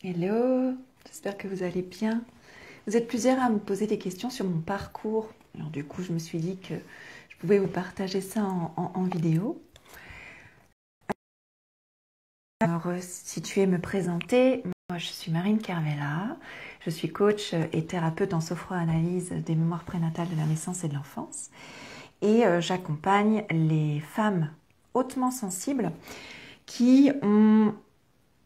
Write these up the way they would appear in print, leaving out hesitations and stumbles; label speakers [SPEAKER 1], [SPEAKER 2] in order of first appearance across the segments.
[SPEAKER 1] Hello, j'espère que vous allez bien. Vous êtes plusieurs à me poser des questions sur mon parcours. Alors du coup, je me suis dit que je pouvais vous partager ça en vidéo. Alors, situer, me présenter. Moi, je suis Marine Kervella. Je suis coach et thérapeute en sophroanalyse des mémoires prénatales de la naissance et de l'enfance. Et j'accompagne les femmes hautement sensibles qui ont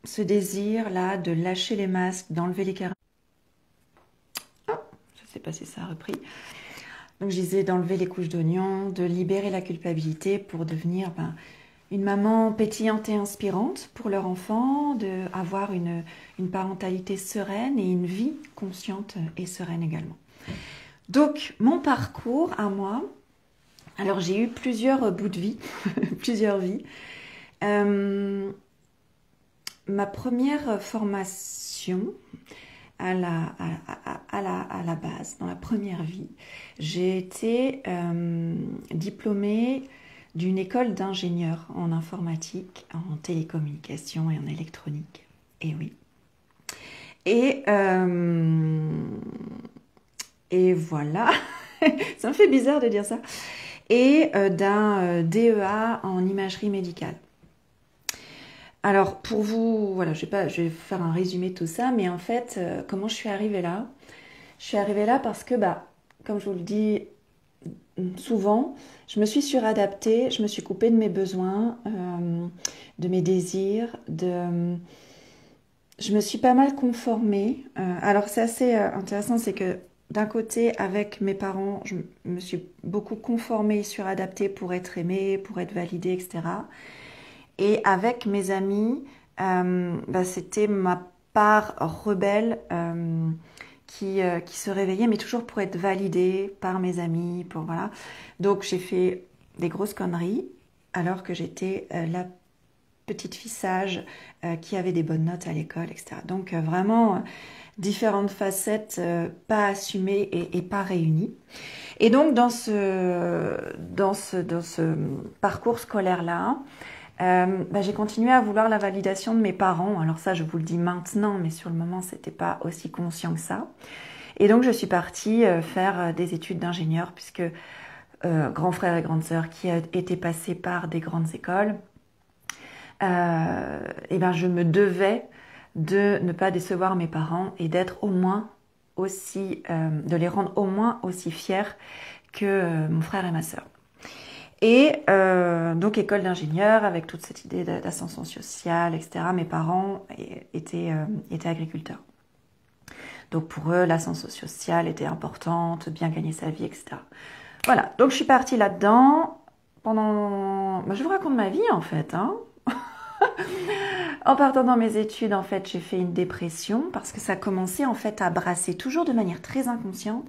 [SPEAKER 1] ce désir-là de lâcher les masques, d'enlever les caras. Je ne sais pas si ça a repris. Donc je disais d'enlever les couches d'oignon, de libérer la culpabilité pour devenir une maman pétillante et inspirante pour leur enfant, d'avoir une parentalité sereine et une vie consciente et sereine également. Donc mon parcours à moi, alors j'ai eu plusieurs bouts de vie, plusieurs vies. Ma première formation à la base, dans la première vie, j'ai été diplômée d'une école d'ingénieur en informatique, en télécommunication et en électronique. Et oui. Et voilà, ça me fait bizarre de dire ça. Et d'un DEA en imagerie médicale. Alors, pour vous, voilà, je vais faire un résumé de tout ça, mais en fait, comment je suis arrivée là? Je suis arrivée là parce que, comme je vous le dis souvent, je me suis suradaptée, je me suis coupée de mes besoins, de mes désirs, je me suis pas mal conformée. Alors, c'est assez intéressant, c'est que d'un côté, avec mes parents, je me suis beaucoup conformée, suradaptée pour être aimée, pour être validée, etc. Et avec mes amis, c'était ma part rebelle qui se réveillait, mais toujours pour être validée par mes amis. Voilà. Donc j'ai fait des grosses conneries alors que j'étais la petite fille sage qui avait des bonnes notes à l'école, etc. Donc vraiment différentes facettes pas assumées et pas réunies. Et donc dans ce parcours scolaire-là, j'ai continué à vouloir la validation de mes parents. Alors ça, je vous le dis maintenant, mais sur le moment, c'était pas aussi conscient que ça. Et donc, je suis partie faire des études d'ingénieur, puisque grand frère et grande sœur qui étaient passés par des grandes écoles, je me devais de ne pas décevoir mes parents et d'être au moins aussi, de les rendre au moins aussi fiers que mon frère et ma sœur. Et donc école d'ingénieur avec toute cette idée d'ascension sociale, etc. Mes parents étaient agriculteurs. Donc pour eux, l'ascension sociale était importante, bien gagner sa vie, etc. Voilà, donc je suis partie là-dedans pendant... je vous raconte ma vie en fait. En partant dans mes études, en fait, j'ai fait une dépression parce que ça commençait en fait à brasser, toujours de manière très inconsciente,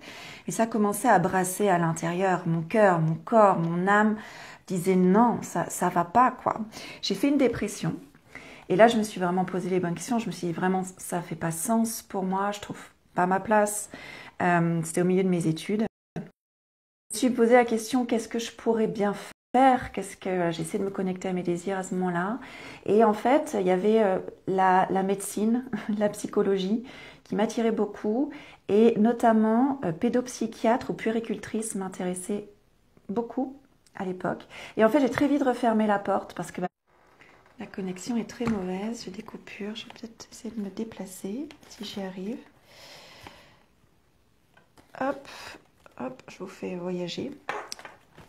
[SPEAKER 1] et ça commençait à brasser à l'intérieur, mon cœur, mon corps, mon âme disait non, ça va pas quoi. J'ai fait une dépression et là je me suis vraiment posé les bonnes questions. Je me suis dit vraiment ça fait pas sens pour moi, je trouve pas ma place. C'était au milieu de mes études. Je me suis posé la question qu'est-ce que je pourrais bien faire, j'essaie de me connecter à mes désirs à ce moment-là. Et en fait, il y avait la médecine, la psychologie qui m'attirait beaucoup et notamment pédopsychiatre ou puéricultrice m'intéressait beaucoup à l'époque. Et en fait, j'ai très vite refermé la porte parce que la connexion est très mauvaise, j'ai des coupures, je vais peut-être essayer de me déplacer si j'y arrive. Hop, hop, je vous fais voyager.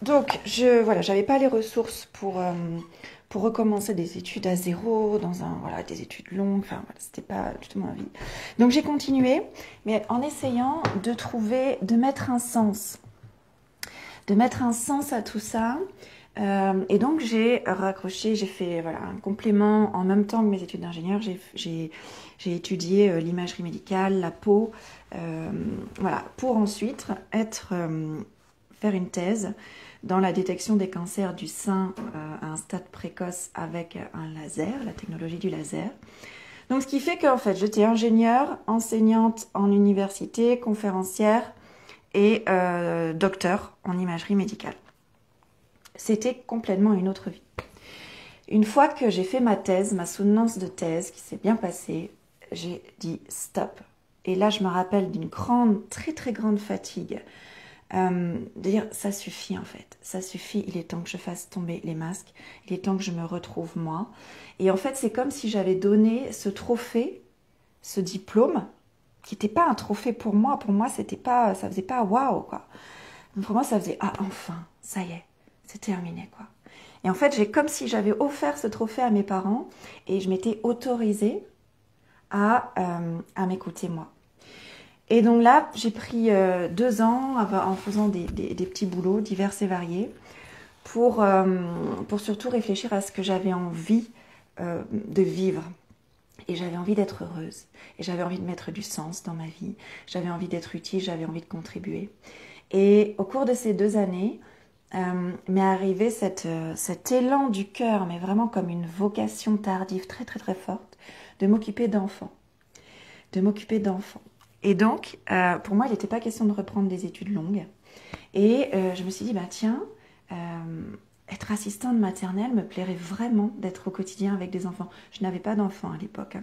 [SPEAKER 1] Donc, j'avais pas les ressources pour recommencer des études à zéro, des études longues, c'était pas du tout ma vie. Donc, j'ai continué, mais en essayant de mettre un sens à tout ça. Et donc, j'ai raccroché, j'ai fait un complément en même temps que mes études d'ingénieur. J'ai étudié l'imagerie médicale, la peau, pour ensuite faire une thèse dans la détection des cancers du sein à un stade précoce avec un laser, la technologie du laser. Donc, ce qui fait qu'en fait, j'étais ingénieure, enseignante en université, conférencière et docteur en imagerie médicale. C'était complètement une autre vie. Une fois que j'ai fait ma thèse, ma soutenance de thèse qui s'est bien passée, j'ai dit stop. Et là, je me rappelle d'une grande, très très grande fatigue. De dire ça suffit en fait, ça suffit, il est temps que je fasse tomber les masques, il est temps que je me retrouve moi. Et en fait, c'est comme si j'avais donné ce trophée, ce diplôme, qui n'était pas un trophée pour moi c'était pas, ça faisait pas waouh quoi. Pour moi, ça faisait ah enfin, ça y est, c'est terminé quoi. Et en fait, j'ai comme si j'avais offert ce trophée à mes parents et je m'étais autorisée à m'écouter moi. Et donc là, j'ai pris 2 ans en faisant des petits boulots divers et variés pour surtout réfléchir à ce que j'avais envie de vivre. Et j'avais envie d'être heureuse. Et j'avais envie de mettre du sens dans ma vie. J'avais envie d'être utile, j'avais envie de contribuer. Et au cours de ces 2 années, m'est arrivé cet élan du cœur, mais vraiment comme une vocation tardive très très très forte, de m'occuper d'enfants. Et donc, pour moi, il n'était pas question de reprendre des études longues. Et je me suis dit, bah tiens, être assistante maternelle me plairait vraiment d'être au quotidien avec des enfants. Je n'avais pas d'enfants à l'époque.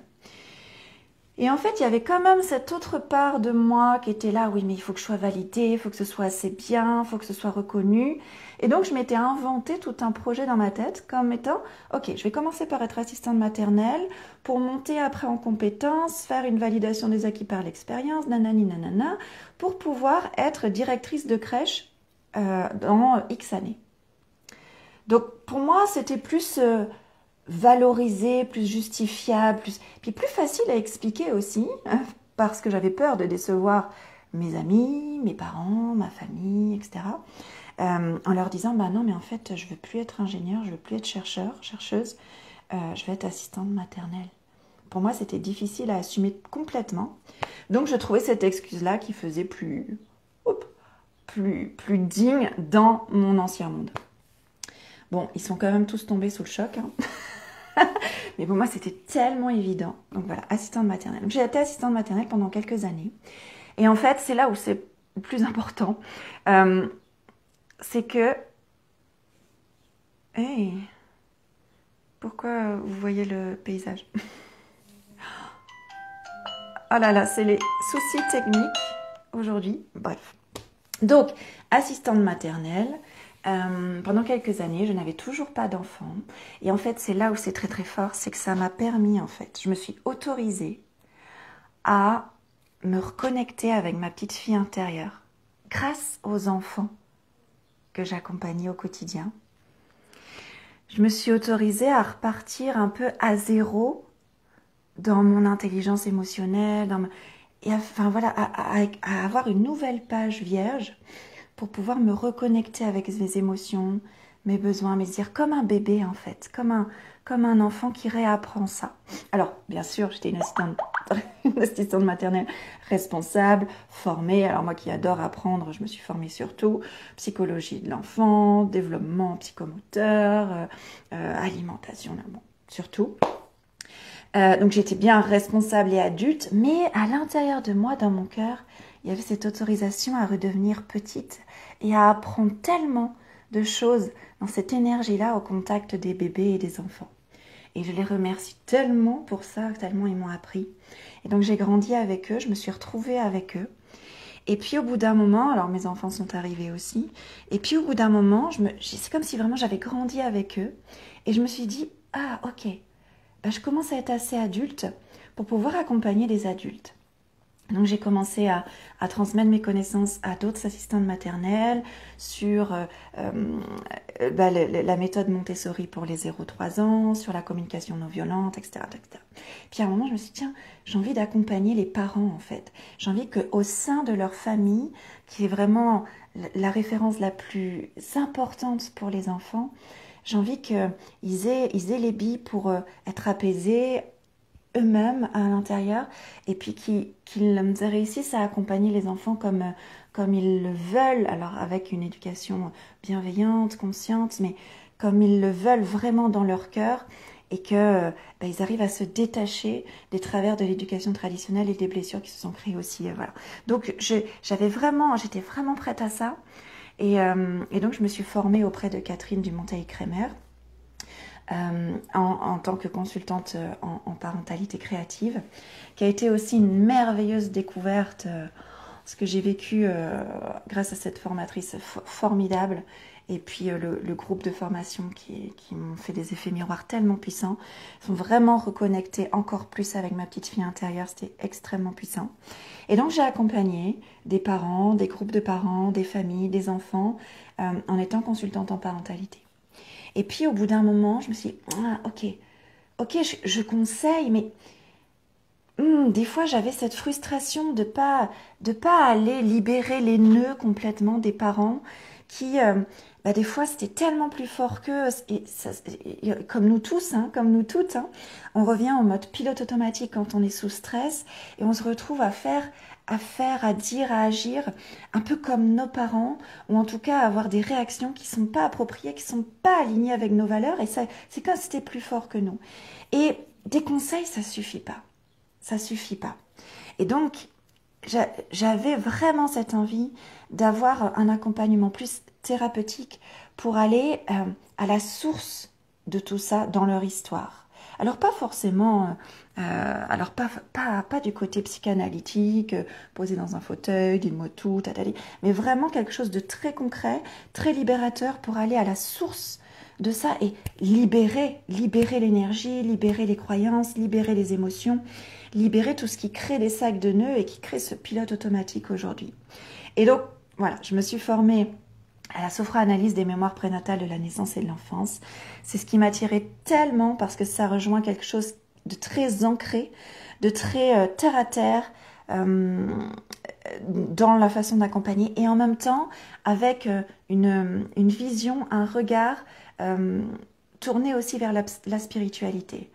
[SPEAKER 1] Et en fait, il y avait quand même cette autre part de moi qui était là, oui, mais il faut que je sois validée, il faut que ce soit assez bien, il faut que ce soit reconnu. Et donc, je m'étais inventé tout un projet dans ma tête comme étant, ok, je vais commencer par être assistante maternelle pour monter après en compétences, faire une validation des acquis par l'expérience, nanani nanana, pour pouvoir être directrice de crèche dans X années. Donc, pour moi, c'était plus valorisé, plus justifiable, puis plus facile à expliquer aussi, hein, parce que j'avais peur de décevoir mes amis, mes parents, ma famille, etc. En leur disant, bah non, mais en fait, je veux plus être ingénieur, je veux plus être chercheuse, je vais être assistante maternelle. Pour moi, c'était difficile à assumer complètement. Donc, je trouvais cette excuse-là qui faisait plus digne dans mon ancien monde. Bon, ils sont quand même tous tombés sous le choc, hein. Mais pour moi, c'était tellement évident. Donc voilà, assistante maternelle. Donc j'ai été assistante maternelle pendant quelques années. Et en fait, c'est là où c'est le plus important. C'est que... Hey, pourquoi vous voyez le paysage? Oh là là, c'est les soucis techniques aujourd'hui. Bref. Donc, assistante maternelle... pendant quelques années, je n'avais toujours pas d'enfant. Et en fait, c'est là où c'est très très fort, c'est que ça m'a permis, en fait, je me suis autorisée à me reconnecter avec ma petite fille intérieure grâce aux enfants que j'accompagnais au quotidien. Je me suis autorisée à repartir un peu à zéro dans mon intelligence émotionnelle, et enfin voilà, à avoir une nouvelle page vierge pour pouvoir me reconnecter avec mes émotions, mes besoins, mes désirs, comme un bébé en fait, comme un enfant qui réapprend ça. Alors, bien sûr, j'étais une assistante maternelle responsable, formée. Alors moi qui adore apprendre, je me suis formée surtout psychologie de l'enfant, développement psychomoteur, alimentation, là, bon, surtout. Donc j'étais bien responsable et adulte, mais à l'intérieur de moi, dans mon cœur, il y avait cette autorisation à redevenir petite et à apprendre tellement de choses dans cette énergie-là au contact des bébés et des enfants. Et je les remercie tellement pour ça, tellement ils m'ont appris. Et donc j'ai grandi avec eux, je me suis retrouvée avec eux. Et puis au bout d'un moment, alors mes enfants sont arrivés aussi, et puis au bout d'un moment, c'est comme si vraiment j'avais grandi avec eux. Et je me suis dit, ah ok, ben, je commence à être assez adulte pour pouvoir accompagner les adultes. Donc j'ai commencé à transmettre mes connaissances à d'autres assistantes maternelles sur la méthode Montessori pour les 0-3 ans, sur la communication non violente, etc., etc. Puis à un moment, je me suis dit, tiens, j'ai envie d'accompagner les parents en fait. J'ai envie qu'au sein de leur famille, qui est vraiment la référence la plus importante pour les enfants, j'ai envie qu'ils aient les billes pour être apaisés, eux-mêmes à l'intérieur, et puis qu'ils réussissent à accompagner les enfants comme ils le veulent, alors avec une éducation bienveillante, consciente, mais comme ils le veulent vraiment dans leur cœur, et que ils arrivent à se détacher des travers de l'éducation traditionnelle et des blessures qui se sont créées aussi. Voilà. Donc j'étais vraiment prête à ça, et donc je me suis formée auprès de Catherine Dumonteil-Crémer, en tant que consultante en parentalité créative, qui a été aussi une merveilleuse découverte, ce que j'ai vécu grâce à cette formatrice formidable, et puis le groupe de formation qui m'ont fait des effets miroirs tellement puissants, sont vraiment reconnectés encore plus avec ma petite fille intérieure, c'était extrêmement puissant. Et donc j'ai accompagné des parents, des groupes de parents, des familles, des enfants, en étant consultante en parentalité. Et puis au bout d'un moment, je me suis dit, ah, ok, je conseille, mais des fois j'avais cette frustration de pas aller libérer les nœuds complètement des parents qui, des fois c'était tellement plus fort qu'eux, comme nous tous, hein, comme nous toutes, hein, on revient en mode pilote automatique quand on est sous stress et on se retrouve à dire, à agir un peu comme nos parents, ou en tout cas à avoir des réactions qui sont pas appropriées, qui sont pas alignées avec nos valeurs, et ça, c'est comme si c'était plus fort que nous. Et des conseils, ça suffit pas. Ça suffit pas. Et donc, j'avais vraiment cette envie d'avoir un accompagnement plus thérapeutique pour aller à la source de tout ça dans leur histoire. Alors pas forcément, pas du côté psychanalytique, posé dans un fauteuil, dis-moi tout, tatali, mais vraiment quelque chose de très concret, très libérateur pour aller à la source de ça et libérer l'énergie, libérer les croyances, libérer les émotions, libérer tout ce qui crée des sacs de nœuds et qui crée ce pilote automatique aujourd'hui. Et donc, voilà, je me suis formée à la sophroanalyse des mémoires prénatales de la naissance et de l'enfance. C'est ce qui m'attirait tellement parce que ça rejoint quelque chose de très ancré, de très terre à terre dans la façon d'accompagner et en même temps avec une vision, un regard tourné aussi vers la spiritualité.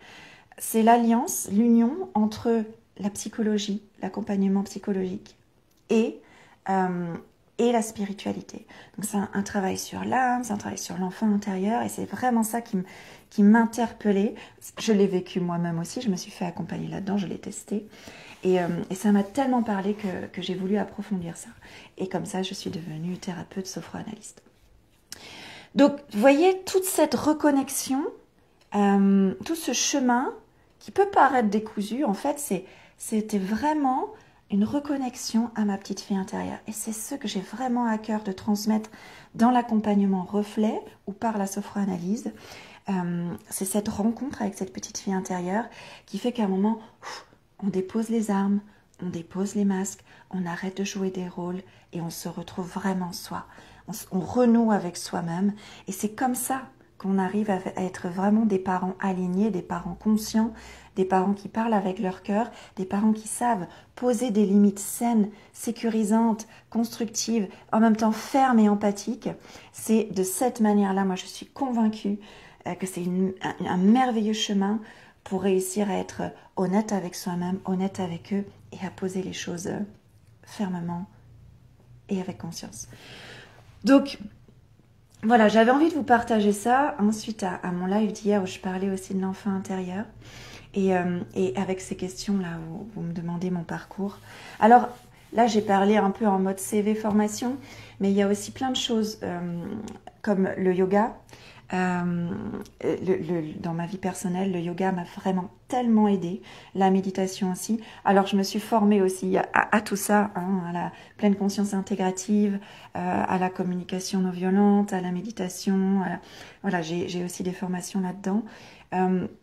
[SPEAKER 1] C'est l'alliance, l'union entre la psychologie, l'accompagnement psychologique et la spiritualité. Donc c'est un travail sur l'âme, c'est un travail sur l'enfant intérieur et c'est vraiment ça qui m'interpellait. Je l'ai vécu moi-même aussi, je me suis fait accompagner là-dedans, je l'ai testé et ça m'a tellement parlé que j'ai voulu approfondir ça. Et comme ça, je suis devenue thérapeute sophroanalyste. Donc, vous voyez, toute cette reconnexion, tout ce chemin qui peut paraître décousu, en fait, c'était vraiment une reconnexion à ma petite fille intérieure. Et c'est ce que j'ai vraiment à cœur de transmettre dans l'accompagnement reflet ou par la sophroanalyse. C'est cette rencontre avec cette petite fille intérieure qui fait qu'à un moment, on dépose les armes, on dépose les masques, on arrête de jouer des rôles et on se retrouve vraiment soi. On renoue avec soi-même et c'est comme ça qu'on arrive à être vraiment des parents alignés, des parents conscients, des parents qui parlent avec leur cœur, des parents qui savent poser des limites saines, sécurisantes, constructives, en même temps fermes et empathiques. C'est de cette manière-là, moi je suis convaincue que c'est un merveilleux chemin pour réussir à être honnête avec soi-même, honnête avec eux et à poser les choses fermement et avec conscience. Donc, voilà, j'avais envie de vous partager ça suite à mon live d'hier où je parlais aussi de l'enfant intérieur et avec ces questions-là où vous me demandez mon parcours. Alors, là, j'ai parlé un peu en mode CV formation, mais il y a aussi plein de choses comme le yoga. Dans ma vie personnelle, le yoga m'a vraiment tellement aidée, la méditation aussi. Alors je me suis formée aussi à tout ça, à la pleine conscience intégrative, à la communication non violente, à la méditation. Voilà, j'ai aussi des formations là-dedans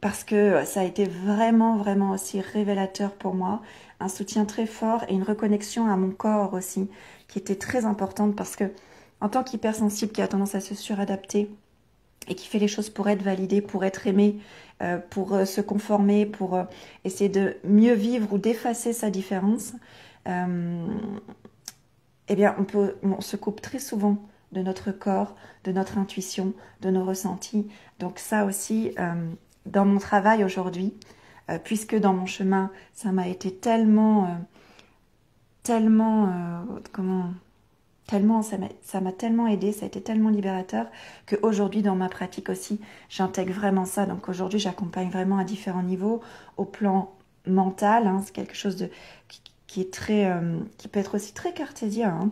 [SPEAKER 1] parce que ça a été vraiment, vraiment aussi révélateur pour moi, un soutien très fort et une reconnexion à mon corps aussi, qui était très importante parce que en tant qu'hypersensible qui a tendance à se suradapter, et qui fait les choses pour être validé, pour être aimé, pour se conformer, pour essayer de mieux vivre ou d'effacer sa différence, eh bien on se coupe très souvent de notre corps, de notre intuition, de nos ressentis. Donc ça aussi, dans mon travail aujourd'hui, puisque dans mon chemin, ça m'a été tellement, ça m'a tellement aidé, ça a été tellement libérateur qu'aujourd'hui dans ma pratique aussi, j'intègre vraiment ça. Donc aujourd'hui, j'accompagne vraiment à différents niveaux, au plan mental, c'est quelque chose qui est très, qui peut être aussi très cartésien,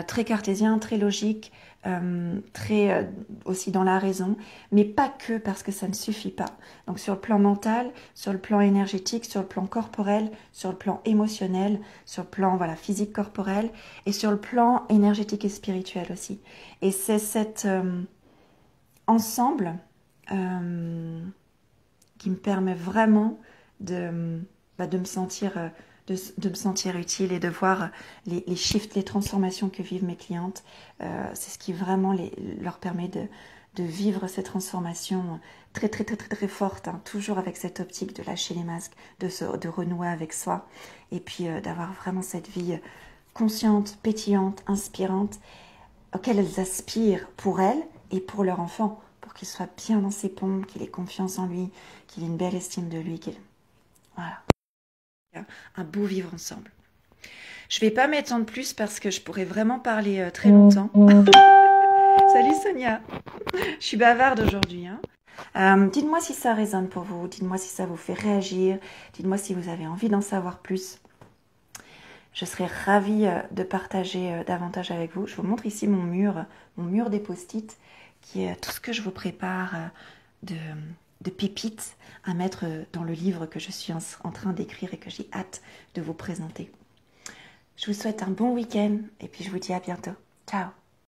[SPEAKER 1] très cartésien, très logique, très aussi dans la raison, mais pas que, parce que ça ne suffit pas. Donc sur le plan mental, sur le plan énergétique, sur le plan corporel, sur le plan émotionnel, sur le plan voilà, physique corporel, et sur le plan énergétique et spirituel aussi. Et c'est cet ensemble qui me permet vraiment de me sentir de me sentir utile et de voir les shifts, les transformations que vivent mes clientes. C'est ce qui vraiment leur permet de vivre ces transformations très très très très très fortes, hein, toujours avec cette optique de lâcher les masques, de renouer avec soi, et puis d'avoir vraiment cette vie consciente, pétillante, inspirante, auquel elles aspirent pour elles et pour leur enfant, pour qu'il soit bien dans ses pompes, qu'il ait confiance en lui, qu'il ait une belle estime de lui, voilà. Un beau vivre ensemble. Je vais pas m'étendre plus parce que je pourrais vraiment parler très longtemps. Salut Sonia. Je suis bavarde aujourd'hui. Hein. Dites-moi si ça résonne pour vous. Dites-moi si ça vous fait réagir. Dites-moi si vous avez envie d'en savoir plus. Je serais ravie de partager davantage avec vous. Je vous montre ici mon mur des post-it, qui est tout ce que je vous prépare de pépites à mettre dans le livre que je suis en train d'écrire et que j'ai hâte de vous présenter. Je vous souhaite un bon week-end et puis je vous dis à bientôt. Ciao!